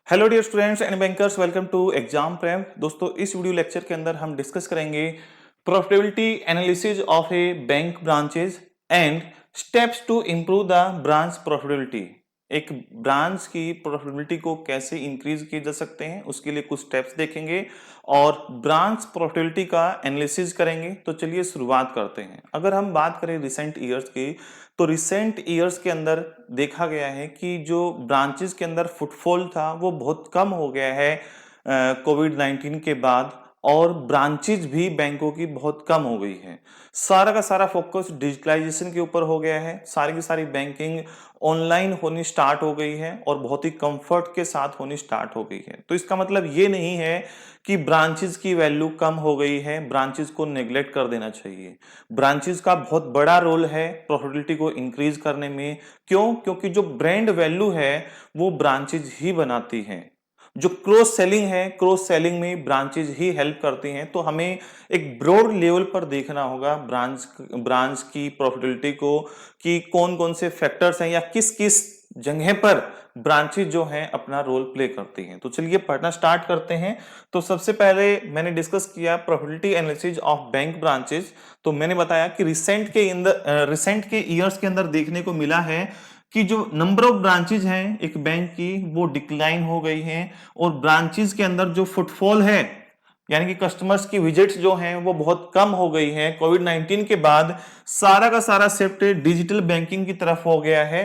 Hello dear students and bankers, welcome to exam prep. दोस्तों, इस video lecture के अंदर हम डिस्कस करेंगे profitability analysis of a bank branches and steps to improve the branch profitability. एक branch की profitability को कैसे इंक्रीज किए जा सकते हैं उसके लिए कुछ स्टेप्स देखेंगे और ब्रांच प्रॉफिटेबिलिटी का एनालिसिस करेंगे। तो चलिए शुरुआत करते हैं। अगर हम बात करें रिसेंट ईयर्स की, तो रिसेंट ईयर्स के अंदर देखा गया है कि जो ब्रांचेस के अंदर फुटफॉल था वो बहुत कम हो गया है कोविड 19 के बाद, और ब्रांचेज भी बैंकों की बहुत कम हो गई है। सारा का सारा फोकस डिजिटलाइजेशन के ऊपर हो गया है। सारी की सारी बैंकिंग ऑनलाइन होनी स्टार्ट हो गई है और बहुत ही कंफर्ट के साथ होनी स्टार्ट हो गई है। तो इसका मतलब ये नहीं है कि ब्रांचेज की वैल्यू कम हो गई है, ब्रांचेज को नेग्लेक्ट कर देना चाहिए। ब्रांचेज का बहुत बड़ा रोल है प्रॉफिटेबिलिटी को इंक्रीज करने में। क्यों? क्योंकि जो ब्रांड वैल्यू है वो ब्रांचेज ही बनाती हैं। जो क्रॉस सेलिंग है, क्रॉस सेलिंग में ब्रांचेज ही हेल्प करती हैं। तो हमें एक ब्रॉड लेवल पर देखना होगा ब्रांच की प्रॉफिटेबिलिटी को, कि कौन कौन से फैक्टर्स हैं या किस किस जगह पर ब्रांचेज जो हैं अपना रोल प्ले करती हैं। तो चलिए पढ़ना स्टार्ट करते हैं। तो सबसे पहले मैंने डिस्कस किया profitability analysis of bank branches. तो मैंने बताया कि रिसेंट के ईयर्स के अंदर देखने को मिला है कि जो नंबर ऑफ ब्रांचेज हैं एक बैंक की वो डिक्लाइन हो गई हैं, और ब्रांचेज के अंदर जो फुटफॉल है यानी कि कस्टमर्स की विजिट्स जो हैं वो बहुत कम हो गई हैं। कोविड 19 के बाद सारा का सारा शिफ्ट डिजिटल बैंकिंग की तरफ हो गया है।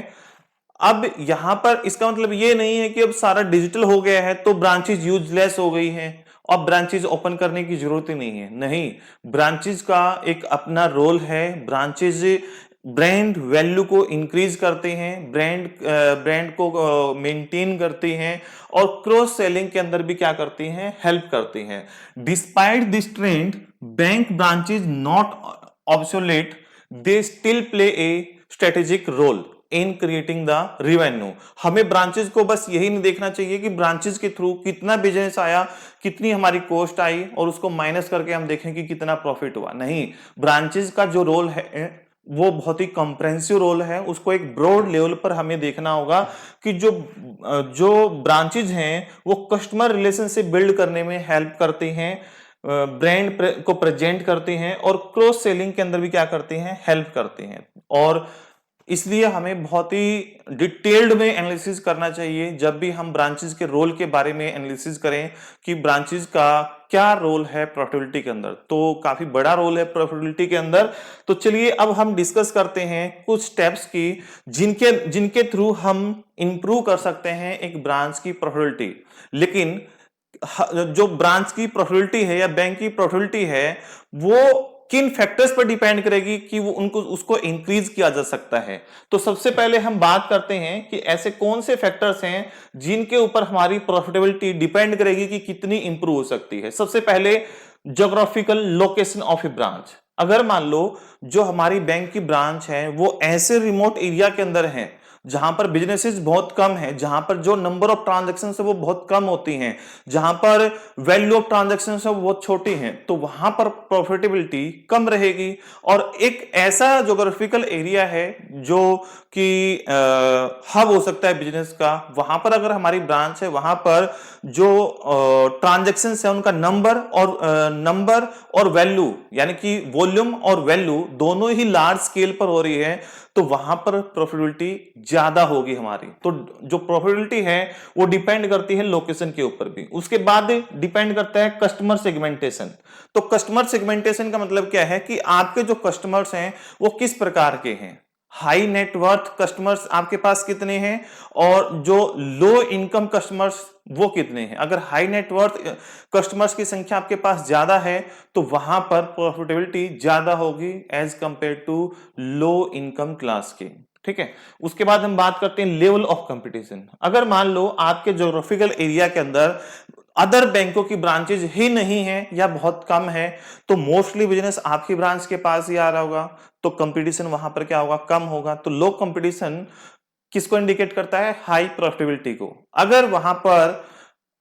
अब यहां पर इसका मतलब ये नहीं है कि अब सारा डिजिटल हो गया है तो ब्रांचेज यूजलेस हो गई हैं और ब्रांचेज ओपन करने की जरूरत ही नहीं है। नहीं, ब्रांचेज का एक अपना रोल है। ब्रांचेज ब्रांड वैल्यू को इंक्रीज करते हैं, ब्रांड को मेंटेन करती हैं और क्रॉस सेलिंग के अंदर भी क्या करती हैं, हेल्प करती हैं। Despite this trend, bank branches not obsolete, they still play a strategic role in creating the revenue. हमें ब्रांचेज को बस यही नहीं देखना चाहिए कि ब्रांचेज के थ्रू कितना बिजनेस आया, कितनी हमारी कॉस्ट आई और उसको माइनस करके हम देखें कि कितना प्रॉफिट हुआ। नहीं, ब्रांचेज का जो रोल है वो बहुत ही कॉम्प्रेहेंसिव रोल है। उसको एक ब्रॉड लेवल पर हमें देखना होगा कि जो ब्रांचेज हैं वो कस्टमर रिलेशनशिप बिल्ड करने में हेल्प करती हैं, ब्रांड को प्रेजेंट करती हैं और क्रॉस सेलिंग के अंदर भी क्या करती हैं, हेल्प करती हैं। और इसलिए हमें बहुत ही डिटेल्ड में एनालिसिस करना चाहिए जब भी हम ब्रांचेस के रोल के बारे में एनालिसिस करें कि ब्रांचेस का क्या रोल है प्रॉफिटेबिलिटी के अंदर। तो काफी बड़ा रोल है प्रॉफिटेबिलिटी के अंदर। तो चलिए अब हम डिस्कस करते हैं कुछ स्टेप्स की जिनके जिनके थ्रू हम इंप्रूव कर सकते हैं एक ब्रांच की प्रॉफिटेबिलिटी। लेकिन जो ब्रांच की प्रॉफिटेबिलिटी है या बैंक की प्रॉफिटेबिलिटी है वो किन फैक्टर्स पर डिपेंड करेगी कि वो उसको इंक्रीज किया जा सकता है। तो सबसे पहले हम बात करते हैं कि ऐसे कौन से फैक्टर्स हैं जिनके ऊपर हमारी प्रॉफिटेबिलिटी डिपेंड करेगी कि कितनी इंप्रूव हो सकती है। सबसे पहले geographical location of A branch. अगर मान लो जो हमारी बैंक की ब्रांच है वो ऐसे रिमोट एरिया के अंदर है जहां पर बिजनेसेस बहुत कम है, जहां पर जो नंबर ऑफ ट्रांजैक्शन है वो बहुत कम होती हैं, जहां पर वैल्यू ऑफ ट्रांजैक्शन है वो बहुत छोटी हैं, तो वहां पर प्रॉफिटेबिलिटी कम रहेगी। और एक ऐसा ज्योग्राफिकल एरिया है जो कि हब हो सकता है बिजनेस का, वहां पर अगर हमारी ब्रांच है वहां पर जो ट्रांजैक्शन है उनका नंबर और वैल्यू यानी कि वॉल्यूम और वैल्यू दोनों ही लार्ज स्केल पर हो रही है, तो वहां पर प्रॉफिटेबिलिटी ज्यादा होगी हमारी। तो जो प्रॉफिटेबिलिटी है वो डिपेंड करती है लोकेशन के ऊपर भी। उसके बाद डिपेंड करता है कस्टमर सेगमेंटेशन। तो कस्टमर सेगमेंटेशन का मतलब क्या है कि आपके जो कस्टमर्स हैं वो किस प्रकार के हैं। हाई नेटवर्थ कस्टमर्स आपके पास कितने हैं और जो लो इनकम कस्टमर्स वो कितने हैं। अगर हाई नेटवर्थ कस्टमर्स की संख्या आपके पास ज्यादा है तो वहां पर प्रॉफिटेबिलिटी ज्यादा होगी as compare to low income class के। ठीक है, उसके बाद हम बात करते हैं लेवल ऑफ कंपटीशन। अगर मान लो आपके ज्योग्राफिकल एरिया के अंदर अदर बैंकों की ब्रांचेज ही नहीं है या बहुत कम है, तो मोस्टली बिजनेस आपकी ब्रांच के पास ही आ रहा होगा, तो कंपटीशन वहां पर क्या होगा, कम होगा। तो लो कंपटीशन किसको इंडिकेट करता है, हाई प्रॉफिटेबिलिटी को। अगर वहां पर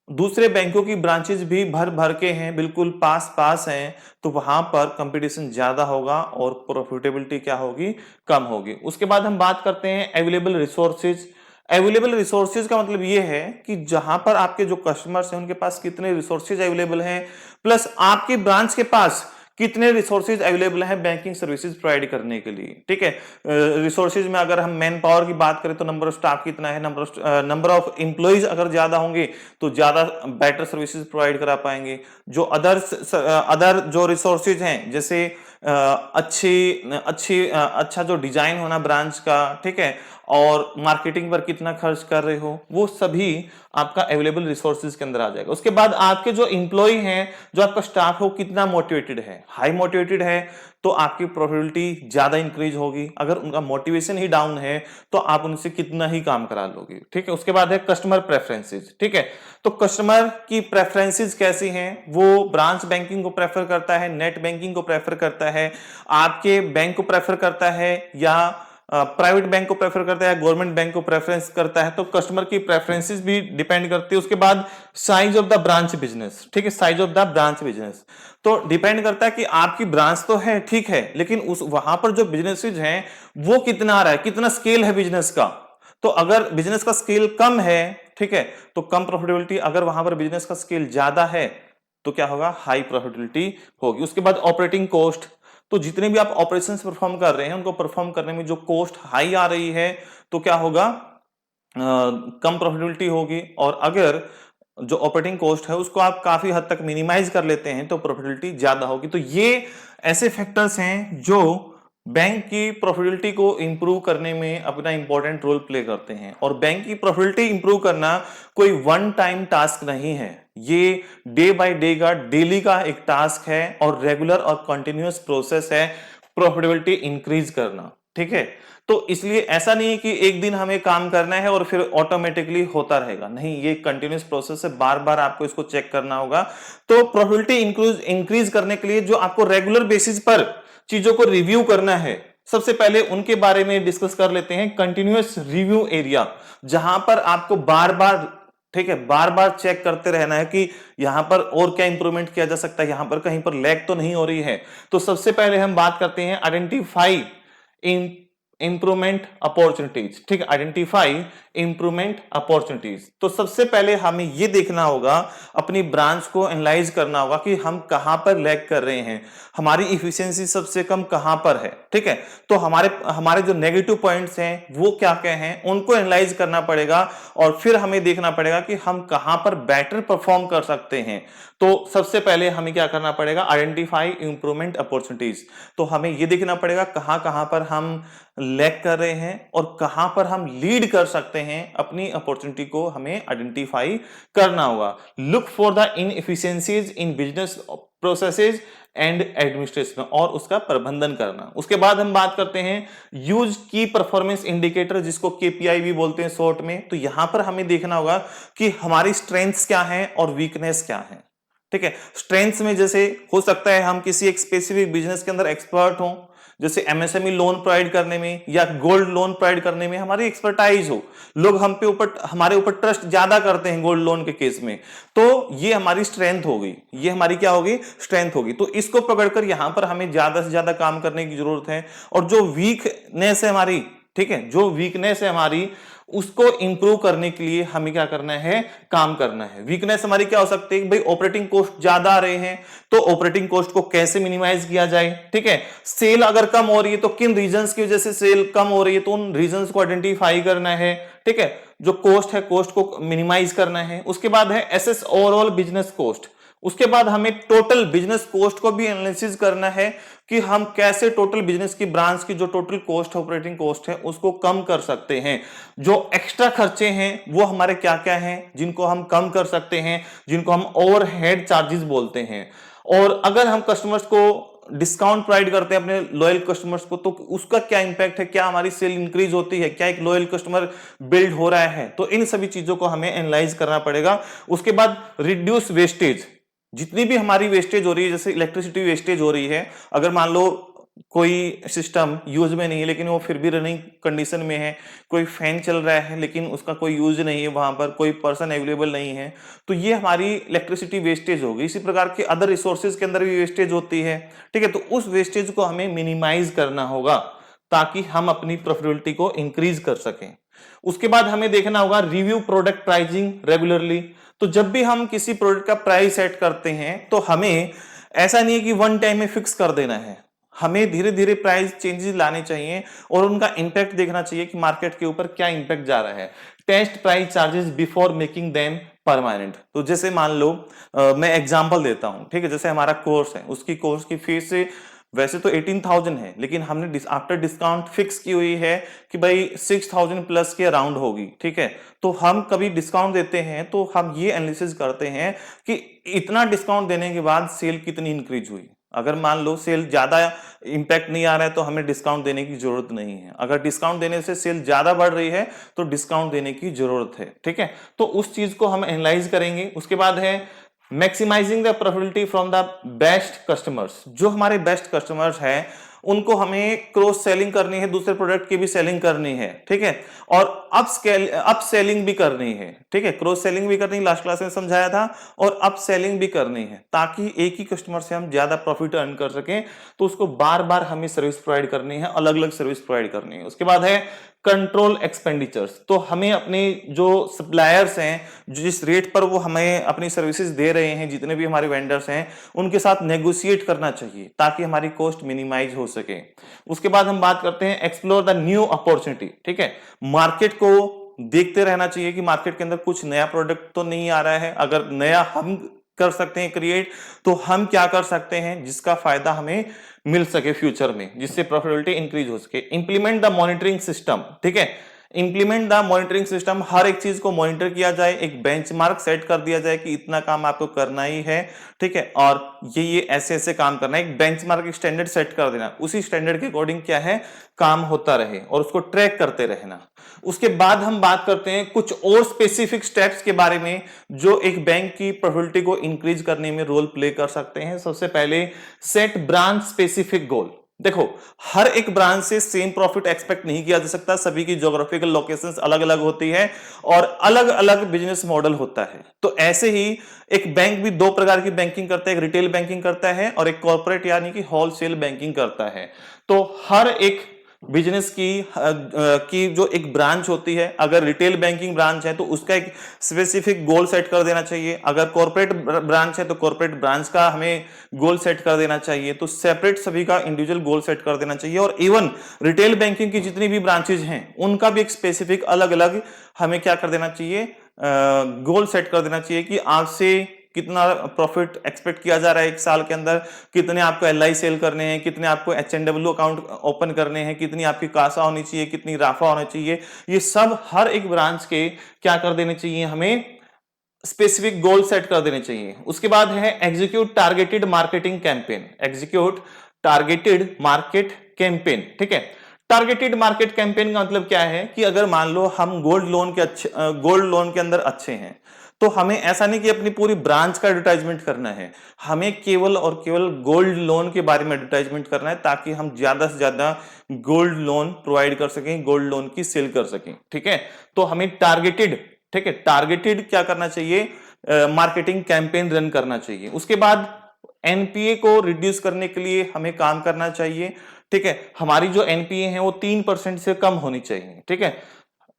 दूसरे बैंकों की ब्रांचेज भी भर भर के हैं, बिल्कुल पास पास हैं, तो वहां पर कंपटीशन ज्यादा होगा और प्रॉफिटेबिलिटी क्या होगी, कम होगी। उसके बाद हम बात करते हैं अवेलेबल रिसोर्सेज अवेलेबल रिसोर्सेज का मतलब ये है कि जहां पर आपके जो कस्टमर्स हैं उनके पास कितने रिसोर्सेज अवेलेबल हैं, प्लस आपके ब्रांच के पास कितने रिसोर्सेज अवेलेबल हैं बैंकिंग सर्विसेज प्रोवाइड करने के लिए। ठीक है, रिसोर्सेज में अगर हम मैन पावर की बात करें तो नंबर ऑफ स्टाफ कितना है, नंबर ऑफ एम्प्लॉइज अगर ज्यादा होंगे तो ज्यादा बेटर सर्विसेज प्रोवाइड करा पाएंगे। जो अदर जो रिसोर्सेज हैं, जैसे अच्छा जो डिजाइन होना ब्रांच का, ठीक है, और मार्केटिंग पर कितना खर्च कर रहे हो, वो सभी आपका अवेलेबल रिसोर्सेज के अंदर आ जाएगा। उसके बाद आपके जो इंप्लॉय हैं, जो आपका स्टाफ हो, कितना मोटिवेटेड है, हाई मोटिवेटेड है तो आपकी प्रोफिटेबिलिटी ज्यादा इंक्रीज होगी। अगर उनका मोटिवेशन ही डाउन है तो आप उनसे कितना ही काम करा लोगे। ठीक है, उसके बाद है कस्टमर प्रेफरेंसेस। ठीक है, तो कस्टमर की प्रेफरेंसेस कैसी हैं, वो ब्रांच बैंकिंग को प्रेफर करता है, नेट बैंकिंग को प्रेफर करता है, आपके बैंक को प्रेफर करता है, या प्राइवेट बैंक को प्रेफर करता है, गवर्नमेंट बैंक को प्रेफरेंस करता है। तो कस्टमर की प्रेफरेंसेस भी डिपेंड करती है। उसके बाद size of the branch business. ठीक है, size of the branch business तो डिपेंड करता है कि आपकी ब्रांच तो है, ठीक है, लेकिन उस वहां पर जो बिजनेसेस हैं वो कितना आ रहा है, कितना स्केल है बिजनेस का। तो अगर बिजनेस का स्केल कम है, ठीक है, तो कम प्रॉफिटेबिलिटी। अगर वहां पर बिजनेस का स्केल ज्यादा है तो क्या होगा, हाई प्रॉफिटेबिलिटी होगी। उसके बाद ऑपरेटिंग कॉस्ट, तो जितने भी आप ऑपरेशंस परफॉर्म कर रहे हैं उनको परफॉर्म करने में जो कॉस्ट हाई आ रही है तो क्या होगा, कम प्रॉफिटेबिलिटी होगी। और अगर जो ऑपरेटिंग कॉस्ट है उसको आप काफी हद तक मिनिमाइज कर लेते हैं तो प्रॉफिटेबिलिटी ज्यादा होगी। तो ये ऐसे फैक्टर्स हैं जो बैंक की प्रॉफिटेबिलिटी को इंप्रूव करने में अपना इंपॉर्टेंट रोल प्ले करते हैं। और बैंक की प्रॉफिटेबिलिटी इंप्रूव करना कोई वन टाइम टास्क नहीं है, ये डे बाय डे का, डेली का एक टास्क है और रेगुलर और कंटिन्यूअस प्रोसेस है प्रॉफिटेबिलिटी इंक्रीज करना। ठीक है, तो इसलिए ऐसा नहीं है कि एक दिन हमें काम करना है और फिर ऑटोमेटिकली होता रहेगा, नहीं, ये कंटिन्यूअस प्रोसेस है, बार बार आपको इसको चेक करना होगा। तो प्रॉफिटेबिलिटी इंक्रीज करने के लिए जो आपको रेगुलर बेसिस पर चीजों को रिव्यू करना है, सबसे पहले उनके बारे में डिस्कस कर लेते हैं। कंटिन्यूअस रिव्यू एरिया, जहां पर आपको बार बार, ठीक है, बार बार चेक करते रहना है कि यहां पर और क्या इंप्रूवमेंट किया जा सकता है, यहां पर कहीं पर लैग तो नहीं हो रही है। तो सबसे पहले हम बात करते हैं आइडेंटिफाई इंप्रूवमेंट अपॉर्चुनिटीज। ठीक है, आइडेंटिफाई इंप्रूवमेंट अपॉर्चुनिटीज। तो सबसे पहले हमें यह देखना होगा, अपनी ब्रांच को एनालाइज करना होगा कि हम कहां पर लैग कर रहे हैं, हमारी इफिशियंसी सबसे कम कहां पर है। ठीक है, तो हमारे जो नेगेटिव पॉइंट्स हैं वो क्या क्या हैं, उनको एनालाइज करना पड़ेगा और फिर हमें देखना पड़ेगा कि हम कहां पर बेटर परफॉर्म कर सकते हैं। तो सबसे पहले हमें क्या करना पड़ेगा, आइडेंटिफाई इंप्रूवमेंट अपॉर्चुनिटीज। तो हमें यह देखना पड़ेगा कहां कहां पर हम लैग कर रहे हैं और कहां पर हम लीड कर सकते हैं। अपनी अपॉर्चुनिटी को हमें आइडेंटिफाई करना होगा। Look for the inefficiencies in business processes and administration, और उसका प्रबंधन करना। उसके बाद हम बात करते हैं यूज की परफॉर्मेंस इंडिकेटर, जिसको केपीआई भी बोलते हैं शॉर्ट में। तो यहां पर हमें देखना होगा कि हमारी स्ट्रेंथ्स क्या हैं और वीकनेस क्या है। ठीक है, स्ट्रेंथ्स में जैसे हो सकता है हम किसी एक स्पेसिफिक बिजनेस के अंदर एक्सपर्ट हो, जैसे एमएसएमई लोन प्रोवाइड करने में या गोल्ड लोन प्रोवाइड करने में हमारी एक्सपर्टाइज हो, लोग हमारे ऊपर ट्रस्ट ज्यादा करते हैं गोल्ड लोन के केस में, तो ये हमारी स्ट्रेंथ होगी, ये हमारी क्या होगी, स्ट्रेंथ होगी। तो इसको पकड़कर यहां पर हमें ज्यादा से ज्यादा काम करने की जरूरत है। और जो वीकनेस है हमारी, ठीक है, जो वीकनेस है हमारी, उसको इंप्रूव करने के लिए हमें क्या करना है, काम करना है। वीकनेस हमारी क्या हो सकती है, भाई ऑपरेटिंग कॉस्ट ज्यादा आ रहे हैं तो ऑपरेटिंग कॉस्ट को कैसे मिनिमाइज किया जाए। ठीक है, सेल अगर कम हो रही है तो किन रीजंस की वजह से सेल कम हो रही है, तो उन रीजंस को आइडेंटिफाई करना है। ठीक है, जो कॉस्ट है कॉस्ट को मिनिमाइज करना है। उसके बाद है एसेस ओवरऑल बिजनेस कॉस्ट। उसके बाद हमें टोटल बिजनेस कॉस्ट को भी एनालिसिस करना है कि हम कैसे टोटल बिजनेस की ब्रांच की जो टोटल कॉस्ट ऑपरेटिंग कॉस्ट है उसको कम कर सकते हैं। जो एक्स्ट्रा खर्चे हैं वो हमारे क्या क्या हैं जिनको हम कम कर सकते हैं, जिनको हम ओवरहेड चार्जेस बोलते हैं। और अगर हम कस्टमर्स को डिस्काउंट प्रोवाइड करते हैं अपने लॉयल कस्टमर्स को, तो उसका क्या इंपैक्ट है, क्या हमारी सेल इंक्रीज होती है, क्या एक लॉयल कस्टमर बिल्ड हो रहा है। तो इन सभी चीजों को हमें एनालाइज करना पड़ेगा। उसके बाद रिड्यूस वेस्टेज, जितनी भी हमारी वेस्टेज हो रही है, जैसे इलेक्ट्रिसिटी वेस्टेज हो रही है, अगर मान लो कोई सिस्टम यूज में नहीं है लेकिन वो फिर भी रनिंग कंडीशन में है, कोई फैन चल रहा है लेकिन उसका कोई यूज नहीं है, वहां पर कोई पर्सन अवेलेबल नहीं है, तो ये हमारी इलेक्ट्रिसिटी वेस्टेज होगी। इसी प्रकार के अदर रिसोर्सेज के अंदर भी वेस्टेज होती है। ठीक है, तो उस वेस्टेज को हमें मिनिमाइज करना होगा ताकि हम अपनी प्रॉफिटेबिलिटी को इंक्रीज कर सकें। उसके बाद हमें देखना होगा रिव्यू प्रोडक्ट प्राइसिंग रेगुलरली। तो जब भी हम किसी प्रोडक्ट का प्राइस सेट करते हैं तो हमें ऐसा नहीं है कि वन टाइम में फिक्स कर देना है, हमें धीरे धीरे प्राइस चेंजेस लाने चाहिए और उनका इंपैक्ट देखना चाहिए कि मार्केट के ऊपर क्या इंपैक्ट जा रहा है। Test price charges before making them permanent. तो जैसे मान लो मैं एग्जांपल देता हूं, ठीक है, जैसे हमारा कोर्स है, उसकी कोर्स की फीस वैसे तो 18,000 है, लेकिन हमने आफ्टर डिस्काउंट फिक्स की हुई है कि भाई 6,000 प्लस के अराउंड होगी, ठीक है। तो हम कभी डिस्काउंट देते हैं तो हम ये एनालिसिस करते हैं कि इतना डिस्काउंट देने के बाद सेल कितनी इंक्रीज हुई। अगर मान लो सेल ज्यादा इंपैक्ट नहीं आ रहा है तो हमें डिस्काउंट देने की जरूरत नहीं है। अगर डिस्काउंट देने से सेल ज्यादा बढ़ रही है तो डिस्काउंट देने की जरूरत है, ठीक है। तो उस चीज को हम एनालाइज करेंगे। उसके बाद है maximising the profitability from the best customers. जो हमारे बेस्ट कस्टमर्स हैं उनको हमें क्रॉस सेलिंग करनी है, दूसरे प्रोडक्ट की भी सेलिंग करनी है, ठीक है, और अप सेलिंग भी करनी है, ठीक है। क्रॉस सेलिंग भी करनी, लास्ट क्लास में समझाया था, और अप सेलिंग भी करनी है ताकि एक ही कस्टमर से हम ज्यादा प्रॉफिट अर्न कर सकें। तो उसको बार बार हमें सर्विस प्रोवाइड करनी है, अलग अलग सर्विस प्रोवाइड करनी है। उसके बाद है कंट्रोल एक्सपेंडिचर्स। तो हमें अपने जो सप्लायर्स हैं, जिस रेट पर वो हमें अपनी सर्विसेज दे रहे हैं, जितने भी हमारे वेंडर्स हैं, उनके साथ नेगोशिएट करना चाहिए ताकि हमारी कॉस्ट मिनिमाइज हो सके। उसके बाद हम बात करते हैं एक्सप्लोर द न्यू अपॉर्चुनिटी, ठीक है। मार्केट को देखते रहना चाहिए कि मार्केट के अंदर कुछ नया प्रोडक्ट तो नहीं आ रहा है। अगर नया हम कर सकते हैं क्रिएट, तो हम क्या कर सकते हैं जिसका फायदा हमें मिल सके फ्यूचर में, जिससे प्रॉफिटेबिलिटी इंक्रीज हो सके। इंप्लीमेंट द मॉनिटरिंग सिस्टम, ठीक है। इंप्लीमेंट द मॉनिटरिंग सिस्टम, हर एक चीज को मॉनिटर किया जाए, एक बेंचमार्क सेट कर दिया जाए कि इतना काम आपको करना ही है, ठीक है, और ये ऐसे ऐसे काम करना है। एक बेंचमार्क, एक स्टैंडर्ड सेट कर देना, उसी स्टैंडर्ड के अकॉर्डिंग क्या है काम होता रहे और उसको ट्रैक करते रहना। उसके बाद हम बात करते हैं कुछ और स्पेसिफिक स्टेप्स के बारे में जो एक बैंक की प्रॉफिटेबिलिटी को इंक्रीज करने में रोल प्ले कर सकते हैं। सबसे पहले सेट ब्रांच स्पेसिफिक गोल। देखो, हर एक ब्रांच से सेम प्रॉफिट एक्सपेक्ट नहीं किया जा सकता, सभी की ज्योग्राफिकल लोकेशंस अलग अलग होती है और अलग अलग बिजनेस मॉडल होता है। तो ऐसे ही एक बैंक भी दो प्रकार की बैंकिंग करता है, एक रिटेल बैंकिंग करता है और एक कॉर्पोरेट यानी कि होलसेल बैंकिंग करता है। तो हर एक बिजनेस की जो एक ब्रांच होती है, अगर रिटेल बैंकिंग ब्रांच है तो उसका एक स्पेसिफिक गोल सेट कर देना चाहिए। अगर कॉर्पोरेट ब्रांच है तो कॉर्पोरेट ब्रांच का हमें गोल सेट कर देना चाहिए। तो सेपरेट सभी का इंडिविजुअल गोल सेट कर देना चाहिए। और इवन रिटेल बैंकिंग की जितनी भी ब्रांचेज हैं उनका भी एक स्पेसिफिक अलग अलग हमें क्या कर देना चाहिए, गोल सेट कर देना चाहिए कि आपसे कितना प्रॉफिट एक्सपेक्ट किया जा रहा है एक साल के अंदर, कितने आपको एलआई सेल करने हैं, कितने आपको एचएनडब्ल्यू अकाउंट ओपन करने हैं, कितनी आपकी कासा होनी चाहिए, कितनी राफा होना चाहिए। ये सब हर एक ब्रांच के क्या कर देने चाहिए, हमें स्पेसिफिक गोल सेट कर देने चाहिए। उसके बाद है execute targeted marketing campaign. Execute targeted market campaign, ठीक है। टारगेटेड मार्केट कैंपेन का मतलब क्या है कि अगर मान लो हम गोल्ड लोन के अंदर अच्छे हैं तो हमें ऐसा नहीं कि अपनी पूरी ब्रांच का एडवर्टाइजमेंट करना है, हमें केवल और केवल गोल्ड लोन के बारे में एडवर्टाइजमेंट करना है ताकि हम ज्यादा से ज्यादा गोल्ड लोन प्रोवाइड कर सकें, गोल्ड लोन की सेल कर सकें, ठीक है। तो हमें टारगेटेड, ठीक है, टारगेटेड क्या करना चाहिए, मार्केटिंग कैंपेन रन करना चाहिए। उसके बाद एनपीए को रिड्यूस करने के लिए हमें काम करना चाहिए, ठीक है। हमारी जो एनपीए है वो 3% से कम होनी चाहिए, ठीक है।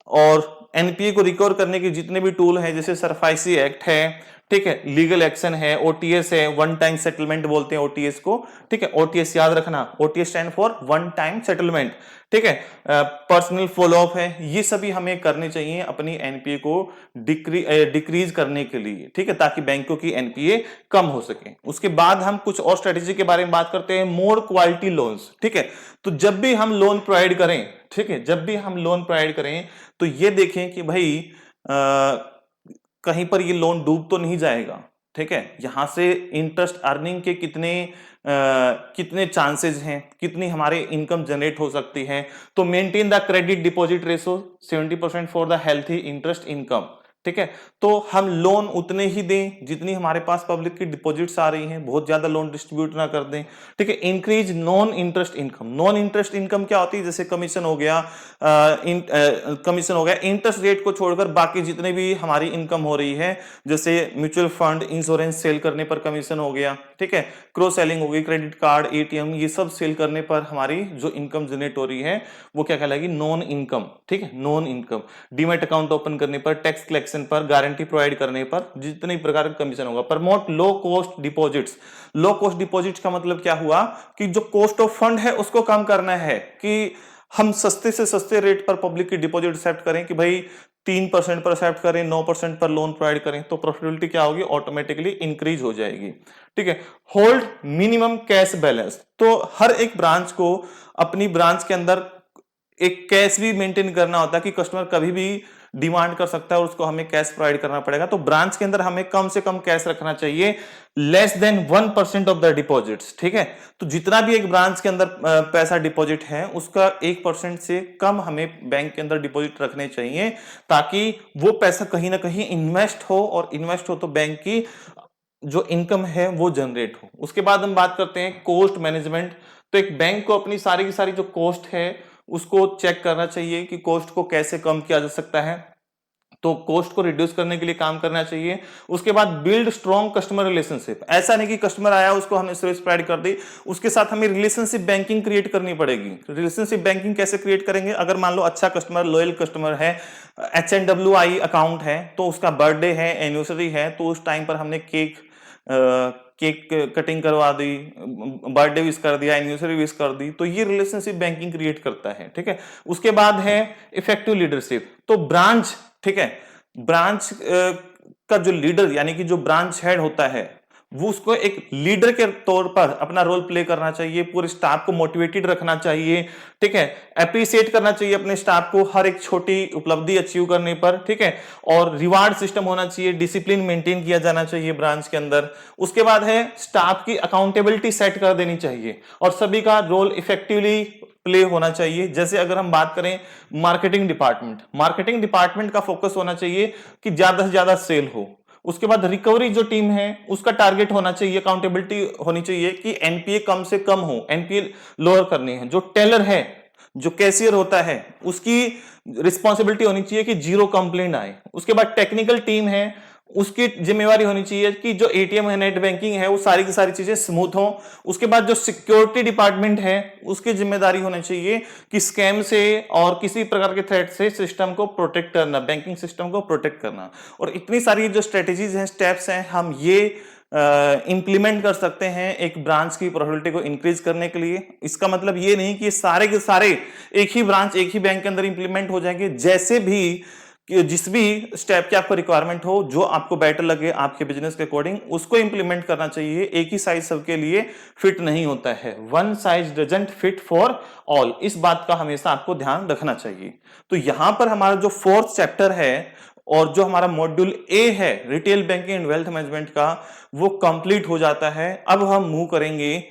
और एनपीए को रिकवर करने के जितने भी टूल हैं, जैसे सरफाइसी एक्ट है, ठीक है, लीगल एक्शन है, ओटीएस है, वन टाइम सेटलमेंट बोलते हैं ओटीएस को, ठीक है। ओटीएस याद रखना, OTS stand for one time settlement, ठीक है। पर्सनल फॉलोअप है, ये सभी हमें करने चाहिए अपनी एनपीए को डिक्रीज करने के लिए, ठीक है, ताकि बैंकों की एनपीए कम हो सके। उसके बाद हम कुछ और स्ट्रेटेजी के बारे में बात करते हैं, मोर क्वालिटी लोन्स, ठीक है। तो जब भी हम लोन प्रोवाइड करें, ठीक है, जब भी हम लोन प्रोवाइड करें तो ये देखें कि भाई कहीं पर ये लोन डूब तो नहीं जाएगा, ठीक है। यहां से इंटरेस्ट अर्निंग के कितने चांसेस हैं, कितनी हमारे इनकम जनरेट हो सकती है। तो maintain the credit deposit ratio 70% for the healthy interest income, ठीक है। तो हम लोन उतने ही दें जितनी हमारे पास पब्लिक की डिपॉजिट्स आ रही हैं, बहुत ज्यादा लोन डिस्ट्रीब्यूट ना कर दें, ठीक है। Increase non interest income. Non interest income क्या होती है? जैसे कमीशन हो गया, कमीशन हो गया, इंटरेस्ट रेट को छोड़कर बाकी जितने भी हमारी इनकम हो रही है, जैसे म्यूचुअल फंड, इंश्योरेंस सेल करने पर कमीशन हो गया, ठीक है, क्रॉस सेलिंग हो गई, क्रेडिट कार्ड, एटीएम, ये सब सेल करने पर हमारी जो इनकम जनरेट हो रही है वो क्या कहलाएगी? नॉन इनकम, ठीक है, non income. Demat account open करने पर, टैक्स कलेक्शन पर, गारंटी प्रोवाइड करने पर जितने प्रकार का कमीशन होगा। Promote low cost deposits. Low cost deposits का मतलब क्या हुआ कि जो कॉस्ट ऑफ फंड है उसको कम करना है, कि हम सस्ते से सस्ते रेट पर पब्लिक की डिपॉजिट एक्सेप्ट करें, कि भाई 3% पर एक्सेप्ट करें, 9% पर लोन प्रोवाइड करें, तो प्रॉफिटेबिलिटी क्या होगी? ऑटोमेटिकली इंक्रीज हो जाएगी, ठीक है। Hold minimum cash balance. तो हर एक ब्रांच को अपनी ब्रांच के अंदर एक कैश भी मेंटेन करना होता है, कि कस्टमर कभी भी डिमांड कर सकता है और उसको हमें कैश प्रोवाइड करना पड़ेगा। तो ब्रांच के अंदर हमें कम से कम कैश रखना चाहिए, less than 1% of the deposits, ठीक है। तो जितना भी एक ब्रांच के अंदर पैसा डिपॉजिट है उसका 1% से कम हमें बैंक के अंदर डिपॉजिट रखने चाहिए, ताकि वो पैसा कहीं ना कहीं इन्वेस्ट हो, और इन्वेस्ट हो तो बैंक की जो इनकम है वो जनरेट हो। उसके बाद हम बात करते हैं कॉस्ट मैनेजमेंट। तो एक बैंक को अपनी सारी की सारी जो कॉस्ट है उसको चेक करना चाहिए कि कॉस्ट को कैसे कम किया जा सकता है, तो कॉस्ट को रिड्यूस करने के लिए काम करना चाहिए। उसके बाद बिल्ड स्ट्रॉन्ग कस्टमर रिलेशनशिप। ऐसा नहीं कि कस्टमर आया उसको हमने सर्विस प्रोवाइड कर दी, उसके साथ हमें रिलेशनशिप बैंकिंग क्रिएट करनी पड़ेगी। रिलेशनशिप बैंकिंग कैसे क्रिएट करेंगे? अगर मान लो अच्छा कस्टमर, लॉयल कस्टमर है, HNWI अकाउंट है, तो उसका बर्थडे है, एनिवर्सरी है, तो उस टाइम पर हमने केक कटिंग करवा दी, बर्थडे विश कर दिया, एनिवर्सरी विश कर दी, तो ये रिलेशनशिप बैंकिंग क्रिएट करता है, ठीक है। उसके बाद है इफेक्टिव लीडरशिप। तो ब्रांच, ठीक है, ब्रांच का जो लीडर यानी कि जो ब्रांच हेड होता है वो उसको एक लीडर के तौर पर अपना रोल प्ले करना चाहिए, पूरे स्टाफ को मोटिवेटेड रखना चाहिए, ठीक है, अप्रिशिएट करना चाहिए अपने स्टाफ को हर एक छोटी उपलब्धि अचीव करने पर, ठीक है, और रिवार्ड सिस्टम होना चाहिए, डिसिप्लिन मेंटेन किया जाना चाहिए ब्रांच के अंदर। उसके बाद है स्टाफ की अकाउंटेबिलिटी सेट कर देनी चाहिए और सभी का रोल इफेक्टिवली प्ले होना चाहिए। जैसे अगर हम बात करें मार्केटिंग डिपार्टमेंट, मार्केटिंग डिपार्टमेंट का फोकस होना चाहिए कि ज्यादा से ज्यादा सेल हो। उसके बाद रिकवरी जो टीम है उसका टारगेट होना चाहिए, अकाउंटेबिलिटी होनी चाहिए कि एनपीए कम से कम हो, एनपीए लोअर करनी है। जो टेलर है, जो कैशियर होता है, उसकी रिस्पॉन्सिबिलिटी होनी चाहिए कि जीरो कंप्लेंट आए। उसके बाद टेक्निकल टीम है, उसकी जिम्मेवारी होनी चाहिए कि जो एटीएम है, नेट बैंकिंग है, वो सारी की सारी चीजें स्मूथ हो। उसके बाद जो सिक्योरिटी डिपार्टमेंट है उसकी जिम्मेदारी होनी चाहिए कि स्कैम से और किसी प्रकार के थ्रेट से सिस्टम को प्रोटेक्ट करना, बैंकिंग सिस्टम को प्रोटेक्ट करना। और इतनी सारी जो स्ट्रेटेजीज हैं, स्टेप्स हैं, हम ये इंप्लीमेंट कर सकते हैं एक ब्रांच की प्रोफिटेबिलिटी को इंक्रीज करने के लिए। इसका मतलब ये नहीं कि सारे के सारे एक ही ब्रांच एक ही बैंक के अंदर इंप्लीमेंट हो जाएंगे। जैसे भी कि जिस भी स्टेप की आपको रिक्वायरमेंट हो, जो आपको बेटर लगे आपके बिजनेस के अकॉर्डिंग, उसको इंप्लीमेंट करना चाहिए। एक ही साइज सबके लिए फिट नहीं होता है, one size doesn't fit for all, इस बात का हमेशा आपको ध्यान रखना चाहिए। तो यहां पर हमारा जो फोर्थ चैप्टर है और जो हमारा मॉड्यूल ए है retail banking and wealth management का, वो कंप्लीट हो जाता है। अब हम मूव करेंगे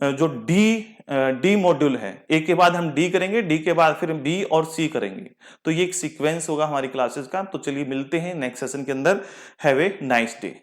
जो डी मॉड्यूल है। ए के बाद हम डी करेंगे, डी के बाद फिर बी और सी करेंगे। तो ये एक सीक्वेंस होगा हमारी क्लासेस का। तो चलिए मिलते हैं नेक्स्ट सेशन के अंदर। Have a nice day.